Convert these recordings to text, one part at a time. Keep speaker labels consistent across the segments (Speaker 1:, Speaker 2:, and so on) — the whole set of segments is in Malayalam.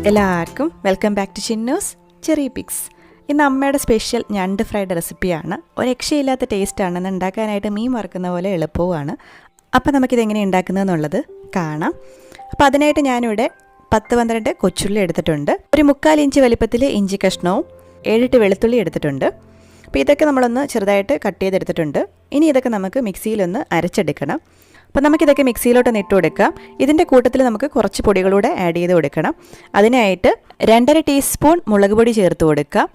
Speaker 1: എല്ലാവർക്കും welcome back to Chinnu's Cherrypicks. ഇന്ന് അമ്മയുടെ സ്പെഷ്യൽ ഞണ്ട് ഫ്രൈഡ് റെസിപ്പിയാണ്. ഒരു രക്ഷയില്ലാത്ത ടേസ്റ്റാണ്. ഇത് ഉണ്ടാക്കാനായിട്ട് മീൻ വറുക്കുന്ന പോലെ എളുപ്പവുമാണ്. അപ്പോൾ നമുക്കിതെങ്ങനെ ഉണ്ടാക്കുന്നതെന്നുള്ളത് കാണാം. അപ്പോൾ അതിനായിട്ട് ഞാനിവിടെ 10-12 കൊച്ചുള്ളി എടുത്തിട്ടുണ്ട്. ഒരു 3/4 ഇഞ്ച് വലിപ്പത്തിൽ ഇഞ്ചി കഷ്ണവും 7-8 വെളുത്തുള്ളി എടുത്തിട്ടുണ്ട്. അപ്പോൾ ഇതൊക്കെ നമ്മളൊന്ന് ചെറുതായിട്ട് കട്ട് ചെയ്തെടുത്തിട്ടുണ്ട്. ഇനി ഇതൊക്കെ നമുക്ക് മിക്സിയിലൊന്ന് അരച്ചെടുക്കണം. അപ്പോൾ നമുക്കിതൊക്കെ മിക്സിയിലോട്ടൊന്ന് ഇട്ട് കൊടുക്കാം. ഇതിൻ്റെ കൂട്ടത്തിൽ നമുക്ക് കുറച്ച് പൊടികളൂടെ ആഡ് ചെയ്ത് കൊടുക്കണം. അതിനായിട്ട് 2.5 ടീസ്പൂൺ മുളക് പൊടി ചേർത്ത് കൊടുക്കുക,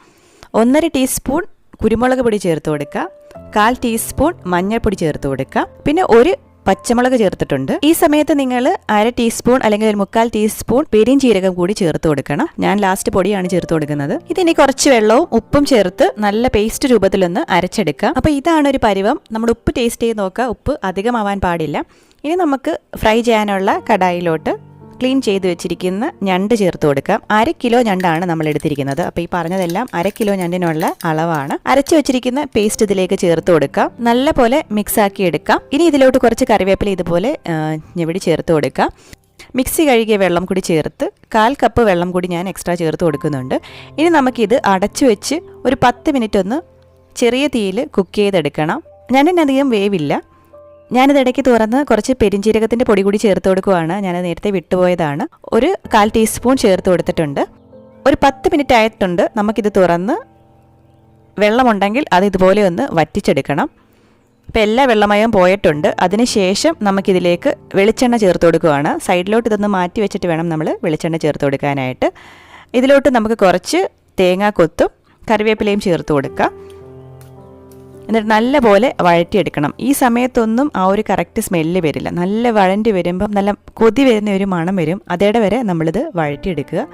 Speaker 1: 1.5 ടീസ്പൂൺ കുരുമുളക് പൊടി ചേർത്ത് കൊടുക്കുക, 1/4 ടീസ്പൂൺ മഞ്ഞൾപ്പൊടി ചേർത്ത് കൊടുക്കുക, പിന്നെ ഒരു പച്ചമുളക് ചേർത്തിട്ടുണ്ട്. ഈ സമയത്ത് നിങ്ങൾ 1/2 ടീസ്പൂൺ അല്ലെങ്കിൽ ഒരു 3/4 ടീസ്പൂൺ പെരിഞ്ചീരകം കൂടി ചേർത്ത് കൊടുക്കണം. ഞാൻ ലാസ്റ്റ് പൊടിയാണ് ചേർത്ത് കൊടുക്കുന്നത്. ഇതിനി കുറച്ച് വെള്ളവും ഉപ്പും ചേർത്ത് നല്ല പേസ്റ്റ് രൂപത്തിലൊന്ന് അരച്ചെടുക്കാം. അപ്പോൾ ഇതാണ് ഒരു പരുവം. നമ്മൾ ഉപ്പ് ടേസ്റ്റ് ചെയ്ത് നോക്കുക. ഉപ്പ് അധികമാവാൻ പാടില്ല. ഇനി നമുക്ക് ഫ്രൈ ചെയ്യാനുള്ള കടായിലോട്ട് ക്ലീൻ ചെയ്ത് വെച്ചിരിക്കുന്ന ഞണ്ട് ചേർത്ത് കൊടുക്കാം. 1/2 കിലോ ഞണ്ടാണ് നമ്മൾ എടുത്തിരിക്കുന്നത്. അപ്പോൾ ഈ പറഞ്ഞതെല്ലാം 1/2 കിലോ ഞണ്ടിനുള്ള അളവാണ്. അരച്ചു വെച്ചിരിക്കുന്ന പേസ്റ്റ് ഇതിലേക്ക് ചേർത്ത് കൊടുക്കാം. നല്ല പോലെ മിക്സ് ആക്കി എടുക്കാം. ഇനി ഇതിലോട്ട് കുറച്ച് കറിവേപ്പില ഇതുപോലെ ഞെവിടി ചേർത്ത് കൊടുക്കാം. മിക്സി കഴുകിയ വെള്ളം കൂടി ചേർത്ത് 1/4 കപ്പ് വെള്ളം കൂടി ഞാൻ എക്സ്ട്രാ ചേർത്ത് കൊടുക്കുന്നുണ്ട്. ഇനി നമുക്കിത് അടച്ചു വെച്ച് ഒരു 10 മിനിറ്റ് ഒന്ന് ചെറിയ തീയിൽ കുക്ക് ചെയ്തെടുക്കണം. ഞണ്ടിനധികം വേവില്ല. ഞാനിതിടയ്ക്ക് തുറന്ന് കുറച്ച് പെരിഞ്ചീരകത്തിൻ്റെ പൊടി കൂടി ചേർത്ത് കൊടുക്കുകയാണ്. ഞാനത് നേരത്തെ വിട്ടുപോയതാണ്. ഒരു 1/4 ടീസ്പൂൺ ചേർത്ത് കൊടുത്തിട്ടുണ്ട്. ഒരു 10 മിനിറ്റ് ആയിട്ടുണ്ട്. നമുക്കിത് തുറന്ന് വെള്ളമുണ്ടെങ്കിൽ അത് ഇതുപോലെ ഒന്ന് വറ്റിച്ചെടുക്കണം. അപ്പോൾ എല്ലാ വെള്ളമയം പോയിട്ടുണ്ട്. അതിനുശേഷം നമുക്കിതിലേക്ക് വെളിച്ചെണ്ണ ചേർത്ത് കൊടുക്കുകയാണ്. സൈഡിലോട്ട് ഇതൊന്ന് മാറ്റി വെച്ചിട്ട് വേണം നമ്മൾ വെളിച്ചെണ്ണ ചേർത്ത് കൊടുക്കാനായിട്ട്. ഇതിലോട്ട് നമുക്ക് കുറച്ച് തേങ്ങ കൊത്തും കറിവേപ്പിലയും ചേർത്ത് കൊടുക്കാം. എന്നിട്ട് നല്ലപോലെ വഴറ്റിയെടുക്കണം. ഈ സമയത്തൊന്നും ആ ഒരു കറക്റ്റ് സ്മെല്ല് വരില്ല. നല്ല വഴണ്ടി വരുമ്പം നല്ല കൊതി വരുന്ന ഒരു മണം വരും. അതേടെ വരെ നമ്മളിത് വഴറ്റിയെടുക്കുക.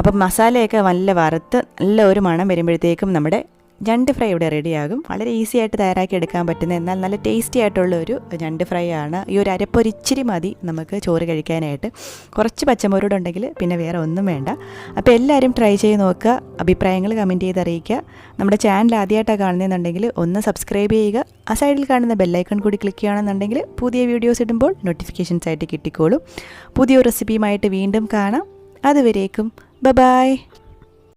Speaker 1: അപ്പം മസാലയൊക്കെ നല്ല വറുത്ത് നല്ല ഒരു മണം വരുമ്പോഴത്തേക്കും നമ്മുടെ ഞണ്ട് ഫ്രൈ ഇവിടെ റെഡിയാകും. വളരെ ഈസി ആയിട്ട് തയ്യാറാക്കി എടുക്കാൻ പറ്റുന്ന എന്നാൽ നല്ല ടേസ്റ്റി ആയിട്ടുള്ള ഒരു ഞണ്ട് ഫ്രൈ ആണ്. ഈ ഒരു അരപ്പൊരിച്ചിരി മതി നമുക്ക് ചോറ് കഴിക്കാനായിട്ട്. കുറച്ച് പച്ചമുളക് ഉണ്ടെങ്കിൽ പിന്നെ വേറെ ഒന്നും വേണ്ട. അപ്പോൾ എല്ലാവരും ട്രൈ ചെയ്ത് നോക്കുക. അഭിപ്രായങ്ങൾ കമൻറ്റ് ചെയ്ത് അറിയിക്കുക. നമ്മുടെ ചാനൽ ആദ്യമായിട്ടാണ് കാണുന്നതെന്നുണ്ടെങ്കിൽ ഒന്ന് സബ്സ്ക്രൈബ് ചെയ്യുക. ആ സൈഡിൽ കാണുന്ന ബെല്ലൈക്കൺ കൂടി ക്ലിക്ക് ചെയ്യുകയാണെന്നുണ്ടെങ്കിൽ പുതിയ വീഡിയോസ് ഇടുമ്പോൾ നോട്ടിഫിക്കേഷൻസ് ആയിട്ട് കിട്ടിക്കോളും. പുതിയൊരു റെസിപ്പിയുമായിട്ട് വീണ്ടും കാണാം. അതുവരേക്കും ബൈ.